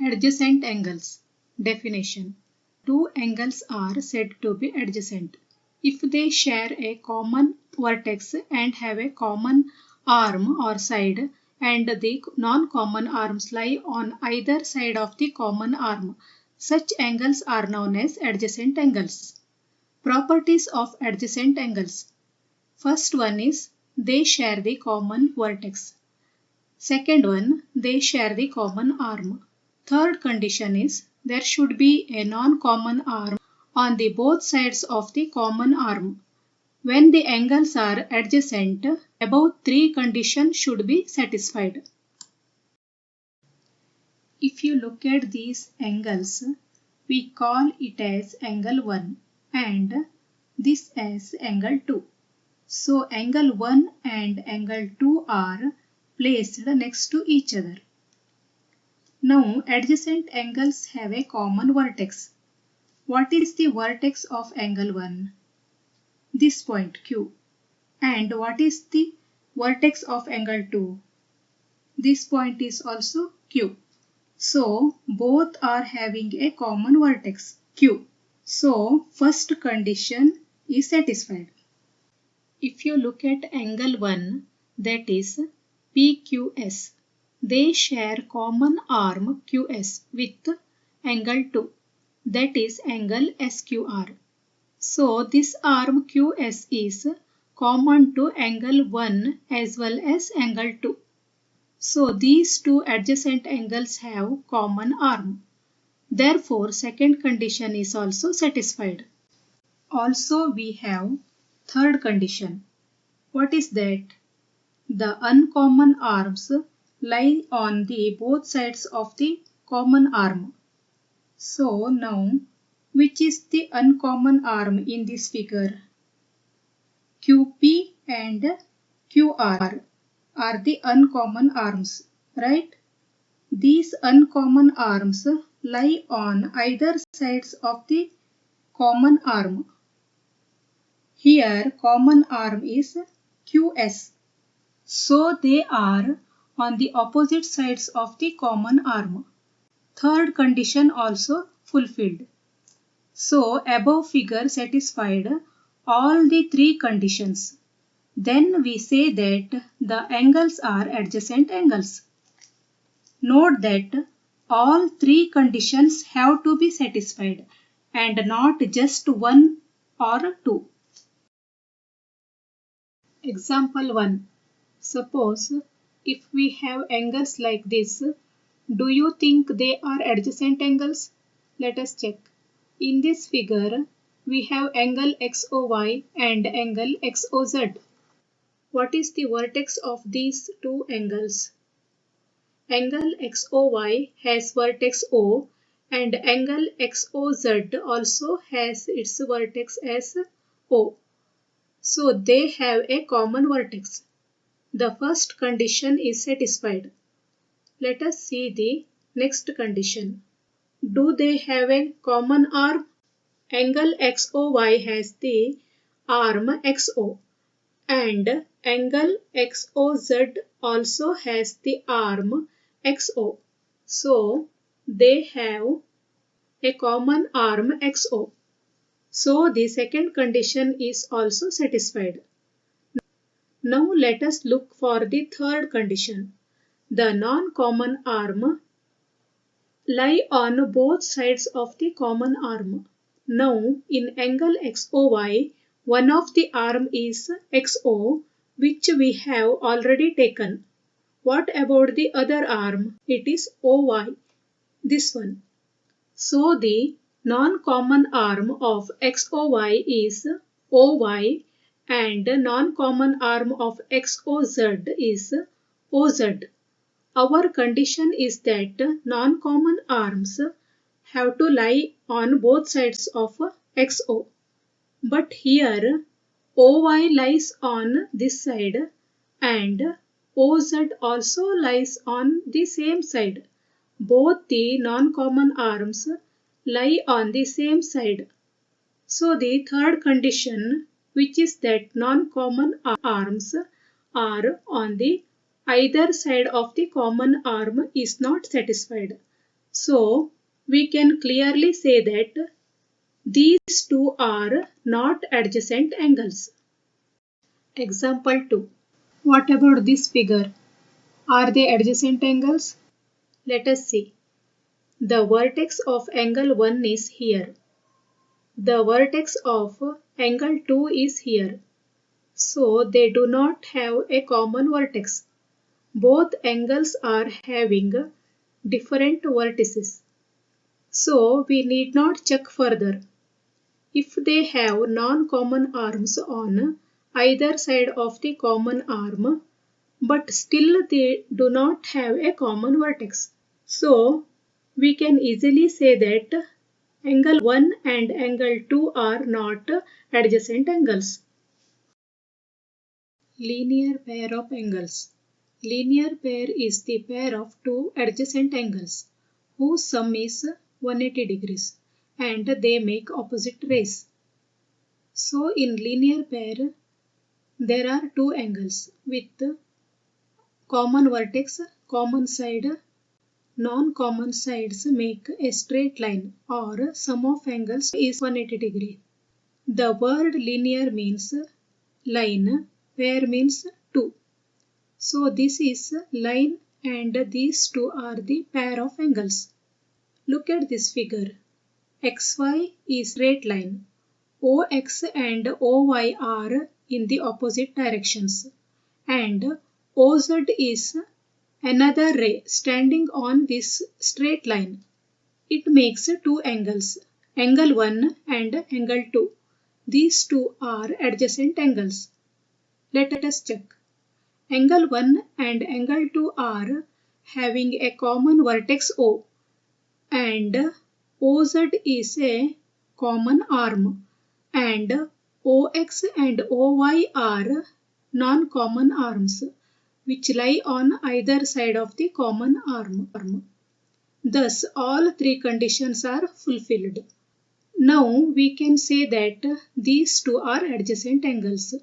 Adjacent angles. Definition. Two angles are said to be adjacent if they share a common vertex and have a common arm or side, and the non-common arms lie on either side of the common arm. Such angles are known as adjacent angles. Properties of adjacent angles. First one is they share the common vertex. Second one, they share the common arm. Third condition is there should be a non-common arm on the both sides of the common arm. When the angles are adjacent, above three conditions should be satisfied. If you look at these angles, we call it as angle 1 and this as angle 2. So angle 1 and angle 2 are placed next to each other. Now adjacent angles have a common vertex. What is the vertex of angle 1? This point Q. And what is the vertex of angle 2? This point is also Q. So both are having a common vertex Q. So first condition is satisfied. If you look at angle 1, that is PQS, they share common arm QS with angle 2, that is angle SQR. So this arm QS is common to angle 1 as well as angle 2. So these two adjacent angles have common arm. Therefore second condition is also satisfied. Also we have third condition. What is that? The uncommon arms lie on the both sides of the common arm. So now, which is the uncommon arm in this figure? QP and QR are the uncommon arms, right? These uncommon arms lie on either sides of the common arm. Here common arm is QS. So they are on the opposite sides of the common arm. Third condition also fulfilled. So above figure satisfied all the three conditions. Then we say that the angles are adjacent angles. Note that all three conditions have to be satisfied and not just one or two. Example 1. Suppose if we have angles like this, do you think they are adjacent angles? Let us check. In this figure, we have angle XOY and angle XOZ. What is the vertex of these two angles? Angle XOY has vertex O and angle XOZ also has its vertex as O. So they have a common vertex. The first condition is satisfied. Let us see the next condition. Do they have a common arm? Angle XOY has the arm XO and angle XOZ also has the arm XO. So they have a common arm XO. So the second condition is also satisfied. Now let us look for the third condition. The non-common arm lie on both sides of the common arm. Now in angle XOY, one of the arm is XO, which we have already taken. What about the other arm? It is OY, this one. So the non-common arm of XOY is OY and non-common arm of XOZ is OZ. Our condition is that non-common arms have to lie on both sides of XO. But here OY lies on this side and OZ also lies on the same side. Both the non-common arms lie on the same side. So the third condition, which is that non-common arms are on the either side of the common arm, is not satisfied. So we can clearly say that these two are not adjacent angles. Example 2. What about this figure? Are they adjacent angles? Let us see. The vertex of angle 1 is here. The vertex of angle 2 is here. So they do not have a common vertex. Both angles are having different vertices. So we need not check further. If they have non-common arms on either side of the common arm, but still they do not have a common vertex. So we can easily say that angle 1 and angle 2 are not adjacent angles. Linear pair of angles. Linear pair is the pair of two adjacent angles whose sum is 180 degrees and they make opposite rays. So in linear pair there are two angles with common vertex, common side, non-common sides make a straight line or sum of angles is 180 degree. The word linear means line, pair means two. So this is line and these two are the pair of angles. Look at this figure. XY is straight line. OX and OY are in the opposite directions. And OZ is another ray standing on this straight line. It makes two angles, angle 1 and angle 2. These two are adjacent angles. Let us check. Angle 1 and angle 2 are having a common vertex O and OZ is a common arm and OX and OY are non-common arms which lie on either side of the common arm. Thus all three conditions are fulfilled. Now we can say that these two are adjacent angles.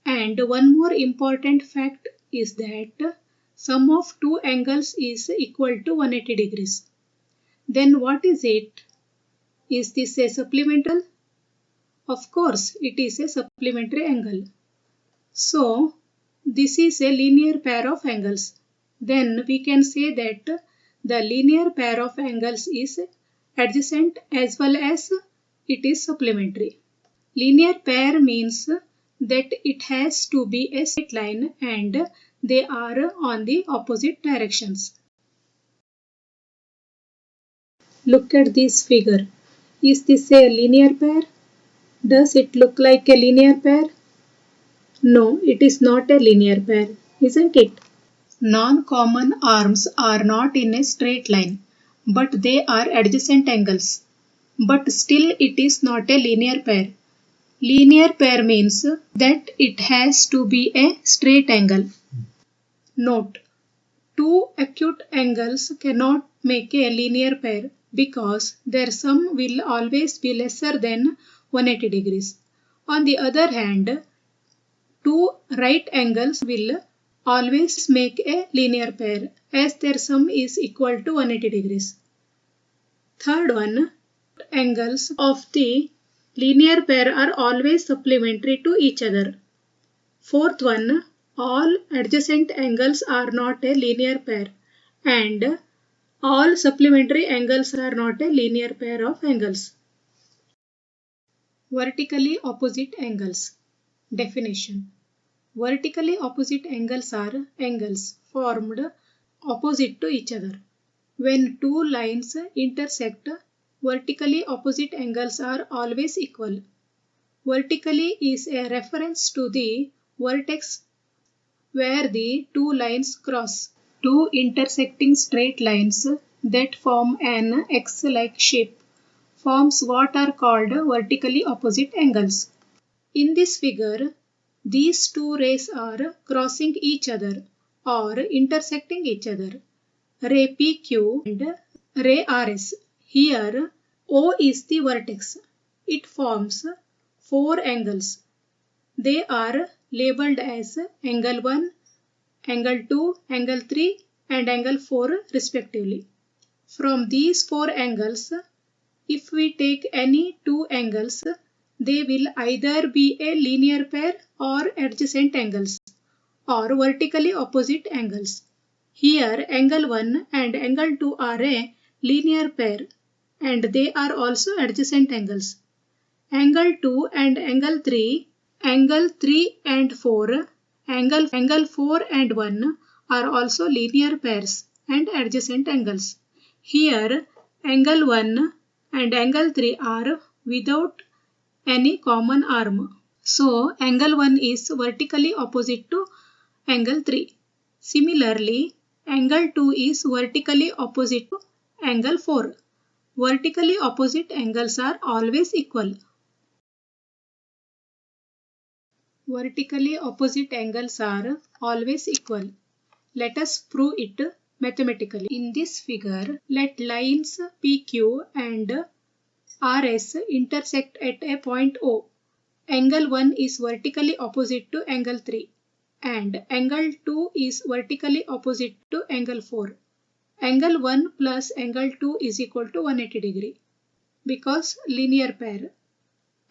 And one more important fact is that sum of two angles is equal to 180 degrees. Then what is it? Is this a supplementary? Of course, it is a supplementary angle. So, this is a linear pair of angles. Then we can say that the linear pair of angles is adjacent as well as it is supplementary. Linear pair means that it has to be a straight line and they are on the opposite directions. Look at this figure. Is this a linear pair? Does it look like a linear pair? No, it is not a linear pair, isn't it? Non-common arms are not in a straight line, but they are adjacent angles. But still it is not a linear pair. Linear pair means that it has to be a straight angle. Note: two acute angles cannot make a linear pair because their sum will always be lesser than 180 degrees. On the other hand, two right angles will always make a linear pair as their sum is equal to 180 degrees. Third one, angles of the linear pair are always supplementary to each other. Fourth one, all adjacent angles are not a linear pair and all supplementary angles are not a linear pair of angles. Vertically opposite angles. Definition. Vertically opposite angles are angles formed opposite to each other. When two lines intersect, vertically opposite angles are always equal. Vertically is a reference to the vertex where the two lines cross. Two intersecting straight lines that form an X-like shape forms what are called vertically opposite angles. In this figure, these two rays are crossing each other or intersecting each other. Ray PQ and ray RS. Here, O is the vertex. It forms four angles. They are labeled as angle 1, angle 2, angle 3 and angle 4 respectively. From these four angles, if we take any two angles, they will either be a linear pair or adjacent angles or vertically opposite angles. Here angle 1 and angle 2 are a linear pair and they are also adjacent angles. Angle 2 and angle 3 and 4, angle 4 and 1 are also linear pairs and adjacent angles. Here angle 1 and angle 3 are without any common arm. So angle 1 is vertically opposite to angle 3. Similarly, angle 2 is vertically opposite to angle 4. Vertically opposite angles are always equal. Vertically opposite angles are always equal. Let us prove it mathematically. In this figure, let lines PQ and RS intersect at a point O. Angle 1 is vertically opposite to angle 3 and angle 2 is vertically opposite to angle 4. Angle 1 plus angle 2 is equal to 180 degree because linear pair.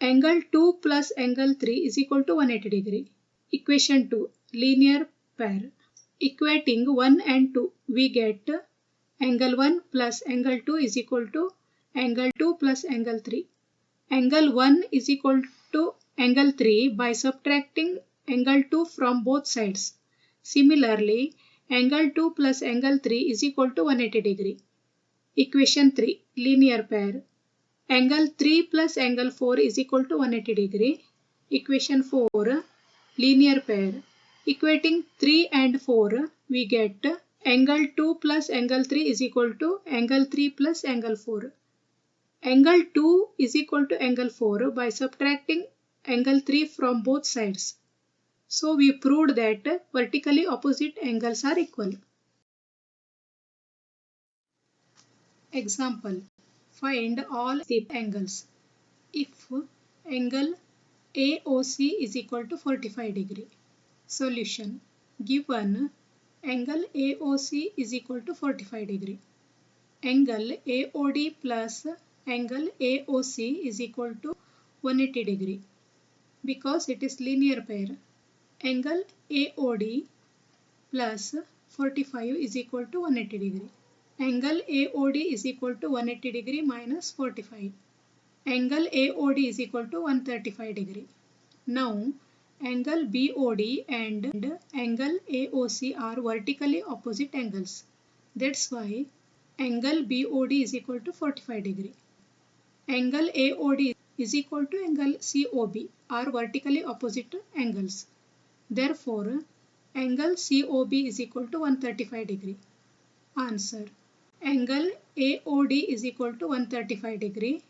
Angle 2 plus angle 3 is equal to 180 degree. Equation 2, linear pair. Equating 1 and 2, we get angle 1 plus angle 2 is equal to angle 2 plus angle 3. Angle 1 is equal to angle 3 by subtracting angle 2 from both sides. Similarly, angle 2 plus angle 3 is equal to 180 degree. Equation 3, linear pair. Angle 3 plus angle 4 is equal to 180 degree. Equation 4, linear pair. Equating 3 and 4, we get angle 2 plus angle 3 is equal to angle 3 plus angle 4. Angle 2 is equal to angle 4 by subtracting angle 3 from both sides. So we proved that vertically opposite angles are equal. Example. Find all the angles. If angle AOC is equal to 45 degree. Solution. Given angle AOC is equal to 45 degree. Angle AOD plus angle AOC is equal to 180 degree because it is linear pair. Angle AOD plus 45 is equal to 180 degree. Angle AOD is equal to 180 degree minus 45. Angle AOD is equal to 135 degree. Now, angle BOD and angle AOC are vertically opposite angles. That's why angle BOD is equal to 45 degree. Angle AOD is equal to angle COB are vertically opposite angles. Therefore, angle COB is equal to 135 degree. Answer. Angle AOD is equal to 135 degree.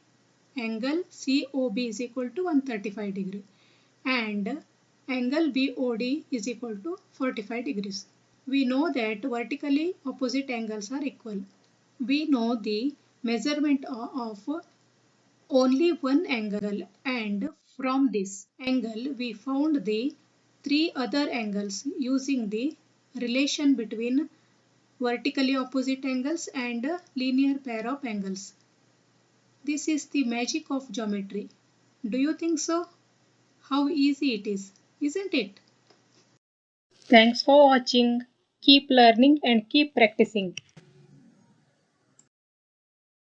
Angle COB is equal to 135 degree. And angle BOD is equal to 45 degrees. We know that vertically opposite angles are equal. We know the measurement of only one angle and from this angle we found the three other angles using the relation between vertically opposite angles and a linear pair of angles. This is the magic of geometry. Do you think so? How easy it is, isn't it? Thanks for watching. Keep learning and keep practicing.